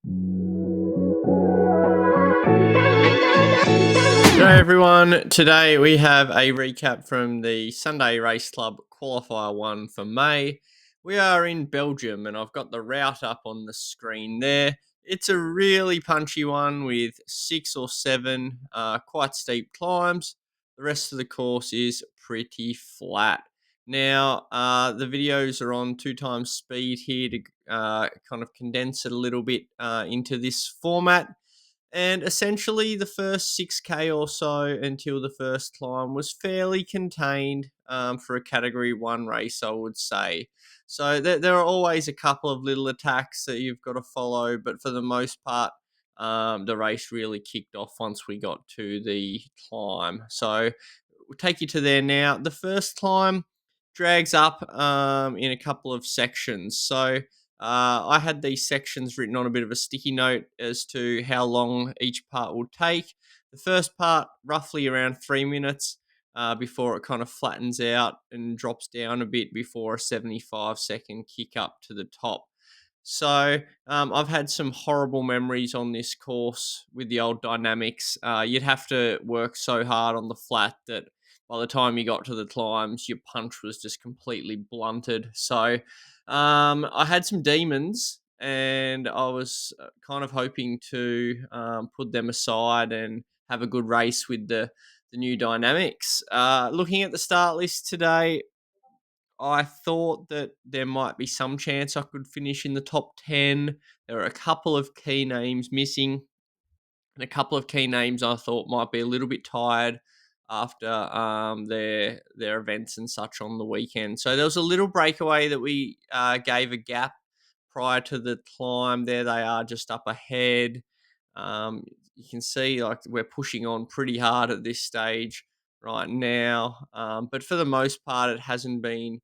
G'day everyone, today we have a recap from the Sunday Race Club Qualifier 1 for May. We are in Belgium and I've got the route up on the screen there. It's a really punchy one with 6 or 7 quite steep climbs. The rest of the course is pretty flat. Now, the videos are on 2 times speed here to kind of condense it a little bit into this format. And essentially, the first 6K or so until the first climb was fairly contained for a Category 1 race, I would say. So there are always a couple of little attacks that you've got to follow, but for the most part, the race really kicked off once we got to the climb. So we'll take you to there now. The first climb drags up in a couple of sections. So I had these sections written on a bit of a sticky note as to how long each part will take. The first part, roughly around 3 minutes before it kind of flattens out and drops down a bit before a 75-second kick up to the top. So I've had some horrible memories on this course with the old dynamics. You'd have to work so hard on the flat that by the time you got to the climbs, your punch was just completely blunted. So I had some demons, and I was kind of hoping to put them aside and have a good race with the new dynamics. Looking at the start list today, I thought that there might be some chance I could finish in the top 10. There are a couple of key names missing, and a couple of key names I thought might be a little bit tired after their events and such on the weekend. So there was a little breakaway that we gave a gap prior to the climb. There they are, just up ahead. You can see like we're pushing on pretty hard at this stage right now, but for the most part, it hasn't been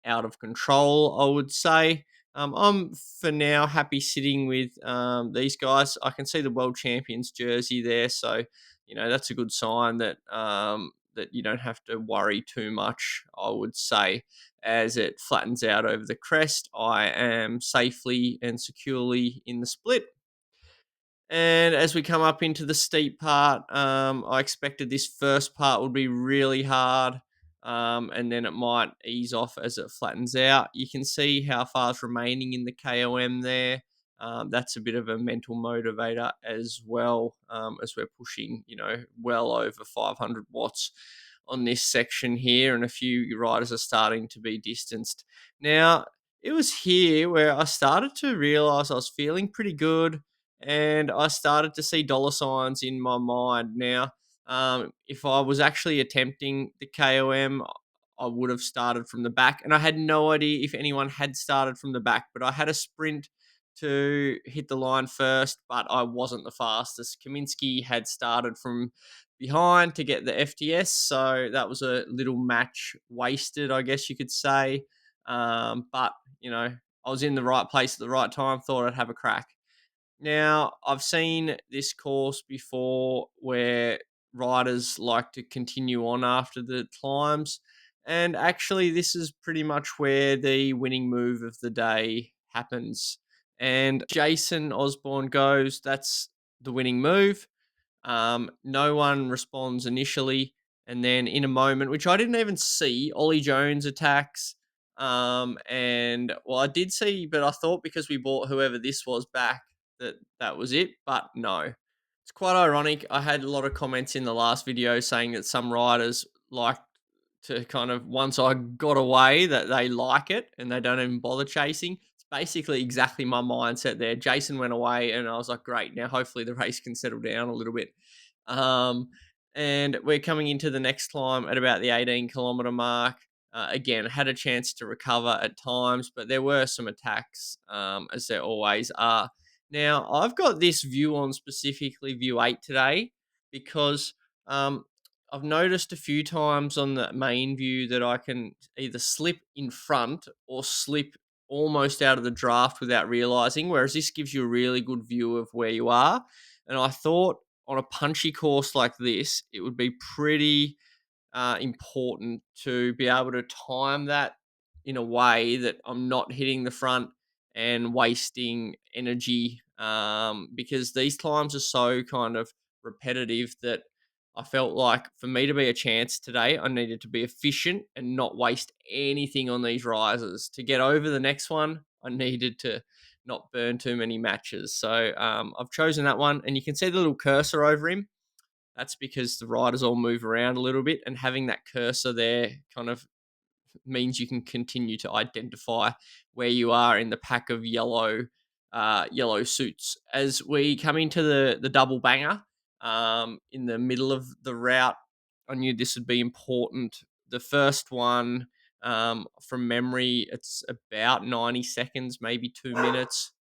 out of control, I would say. I'm for now happy sitting with these guys. I can see the world champions jersey there, so that's a good sign that that you don't have to worry too much. I would say as it flattens out over the crest, I am safely and securely in the split. And as we come up into the steep part, I expected this first part would be really hard, and then it might ease off as it flattens out. You can see how far is remaining in the KOM there. That's a bit of a mental motivator as well, as we're pushing, well over 500 watts on this section here, and a few riders are starting to be distanced. Now, it was here where I started to realize I was feeling pretty good and I started to see dollar signs in my mind. Now, if I was actually attempting the KOM, I would have started from the back, and I had no idea if anyone had started from the back, but I had a sprint to hit the line first, but I wasn't the fastest. Kaminsky had started from behind to get the FTS, so that was a little match wasted, I guess you could say. But, I was in the right place at the right time, thought I'd have a crack. Now, I've seen this course before where riders like to continue on after the climbs. And actually, this is pretty much where the winning move of the day happens. And Jason Osborne goes, that's the winning move. No one responds initially. And then in a moment, which I didn't even see, Ollie Jones attacks. And well, I did see, but I thought because we bought whoever this was back that was it. But no, it's quite ironic. I had a lot of comments in the last video saying that some riders like to kind of once I got away that they like it and they don't even bother chasing. It's basically exactly my mindset there. Jason went away and I was like, great, now hopefully the race can settle down a little bit. Um, and we're coming into the next climb at about the 18-kilometer mark. Again, had a chance to recover at times, but there were some attacks, as there always are. Now, I've got this view on specifically view 8 today because I've noticed a few times on the main view that I can either slip in front or slip almost out of the draft without realizing, whereas this gives you a really good view of where you are. And I thought on a punchy course like this, it would be pretty important to be able to time that in a way that I'm not hitting the front and wasting energy, because these climbs are so kind of repetitive that I felt like for me to be a chance today, I needed to be efficient and not waste anything on these rises. To get over the next one, I needed to not burn too many matches. So I've chosen that one, and you can see the little cursor over him. That's because the riders all move around a little bit, and having that cursor there kind of means you can continue to identify where you are in the pack of yellow suits. As we come into the double banger, in the middle of the route, I knew this would be important. The first one, from memory, it's about 90 seconds, maybe 2 minutes.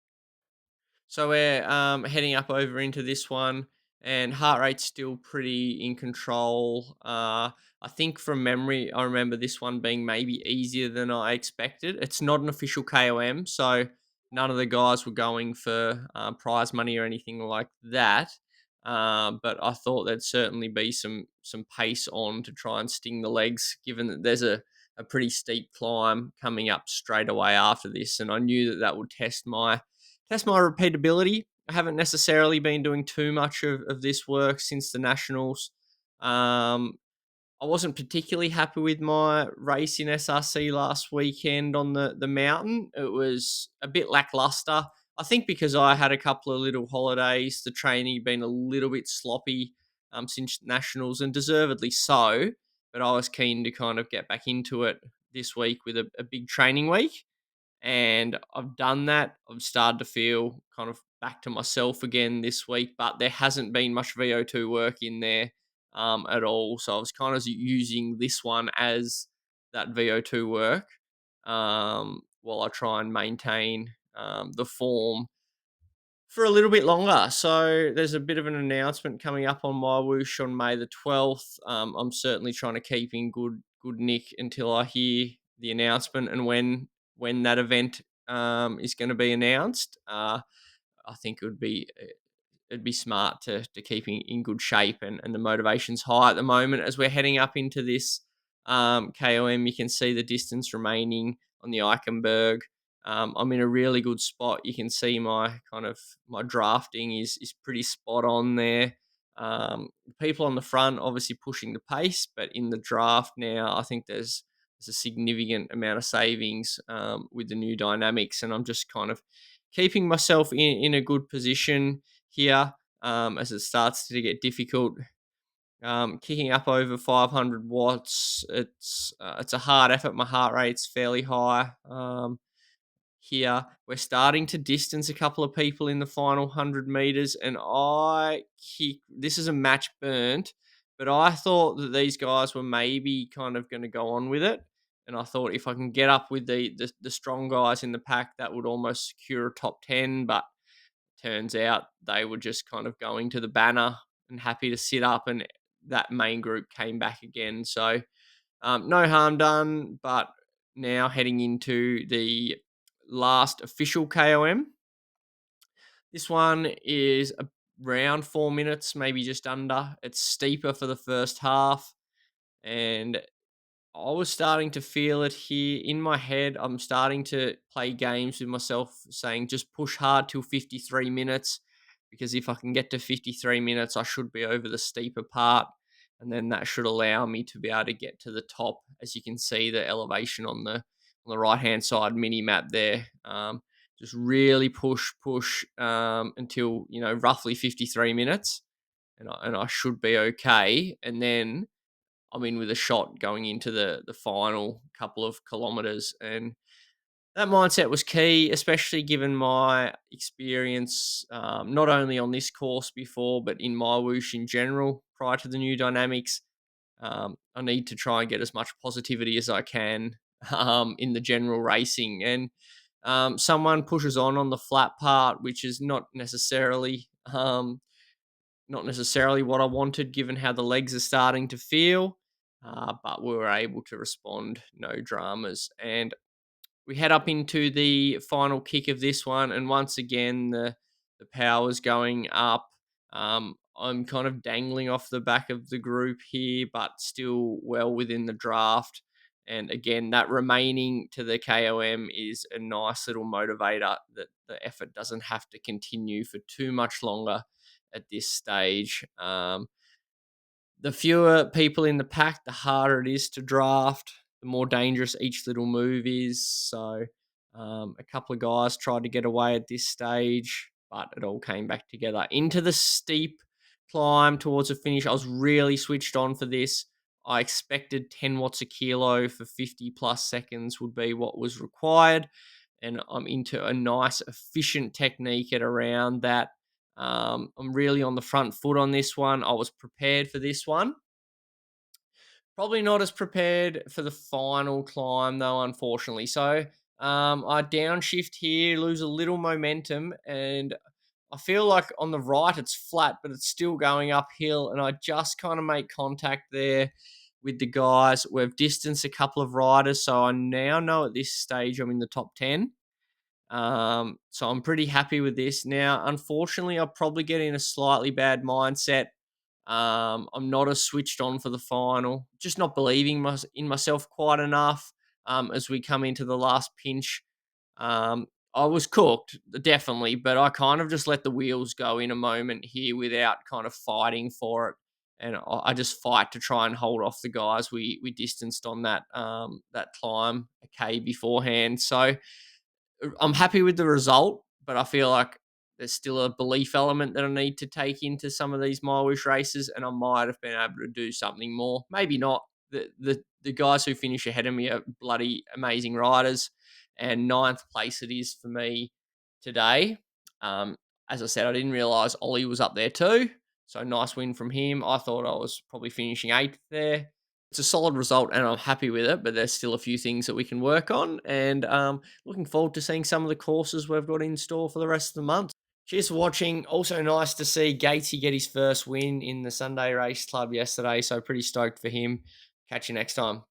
So we're heading up over into this one, and heart rate's still pretty in control. I think from memory, I remember this one being maybe easier than I expected. It's not an official KOM, so none of the guys were going for prize money or anything like that. But I thought there'd certainly be some pace on to try and sting the legs, given that there's a pretty steep climb coming up straight away after this, and I knew that that would test my repeatability. I haven't necessarily been doing too much of this work since the nationals. Um, I wasn't particularly happy with my race in SRC last weekend on the mountain. It was a bit lackluster. I think because I had a couple of little holidays, the training been a little bit sloppy since nationals, and deservedly so. But I was keen to kind of get back into it this week with a big training week, and I've done that. I've started to feel kind of back to myself again this week, but there hasn't been much VO2 work in there at all. So I was kind of using this one as that VO2 work, while I try and maintain the form for a little bit longer. So there's a bit of an announcement coming up on my whoosh on May the 12th. I'm certainly trying to keep in good nick until I hear the announcement, and when that event is going to be announced. I think it'd be smart to keep in good shape, and the motivation's high at the moment as we're heading up into this KOM. You can see the distance remaining on the Eichenberg. I'm in a really good spot. You can see my drafting is pretty spot on there. People on the front obviously pushing the pace, but in the draft now, I think there's a significant amount of savings with the new dynamics, and I'm just kind of keeping myself in a good position here as it starts to get difficult. Kicking up over 500 watts, it's a hard effort. My heart rate's fairly high. Here we're starting to distance a couple of people in the final 100 meters, and this is a match burnt, but I thought that these guys were maybe kind of going to go on with it, and I thought if I can get up with the strong guys in the pack, that would almost secure a top 10. But turns out they were just kind of going to the banner and happy to sit up, and that main group came back again. So no harm done, but now heading into the last official KOM. This one is around 4 minutes, maybe just under. It's steeper for the first half, and I was starting to feel it here in my head. I'm starting to play games with myself, saying just push hard till 53 minutes, because if I can get to 53 minutes, I should be over the steeper part, and then that should allow me to be able to get to the top. As you can see, the elevation on the right hand side mini map there. Just really push until roughly 53 minutes, and I should be okay, and then I'm in with a shot going into the final couple of kilometers. And that mindset was key, especially given my experience, not only on this course before, but in my whoosh in general prior to the new dynamics. I need to try and get as much positivity as I can in the general racing. And someone pushes on the flat part, which is not necessarily what I wanted, given how the legs are starting to feel. But we were able to respond, no dramas. And we head up into the final kick of this one, and once again, the power's going up. I'm kind of dangling off the back of the group here, but still well within the draft. And again, that remaining to the KOM is a nice little motivator that the effort doesn't have to continue for too much longer at this stage. The fewer people in the pack, the harder it is to draft, the more dangerous each little move is. So, a couple of guys tried to get away at this stage, but it all came back together. Into the steep climb towards the finish, I was really switched on for this. I expected 10 watts a kilo for 50 plus seconds would be what was required. And I'm into a nice, efficient technique at around that. I'm really on the front foot on this one. I was prepared for this one. Probably not as prepared for the final climb, though, unfortunately. So I downshift here, lose a little momentum, and I feel like on the right it's flat, but it's still going uphill. And I just kind of make contact there with the guys. We've distanced a couple of riders, so I now know at this stage I'm in the top 10. So I'm pretty happy with this. Now, unfortunately, I'll probably get in a slightly bad mindset. I'm not as switched on for the final, just not believing in myself quite enough. As we come into the last pinch, I was cooked, definitely, but I kind of just let the wheels go in a moment here without kind of fighting for it. And I just fight to try and hold off the guys we distanced on that climb a K beforehand. So I'm happy with the result, but I feel like there's still a belief element that I need to take into some of these mileage races, and I might have been able to do something more. Maybe not. The guys who finish ahead of me are bloody amazing riders, and ninth place it is for me today. As I said, I didn't realise Ollie was up there too, so nice win from him. I thought I was probably finishing eighth there. It's a solid result and I'm happy with it, but there's still a few things that we can work on. And looking forward to seeing some of the courses we've got in store for the rest of the month. Cheers for watching. Also nice to see Gatesy get his first win in the Sunday Race Club yesterday. So pretty stoked for him. Catch you next time.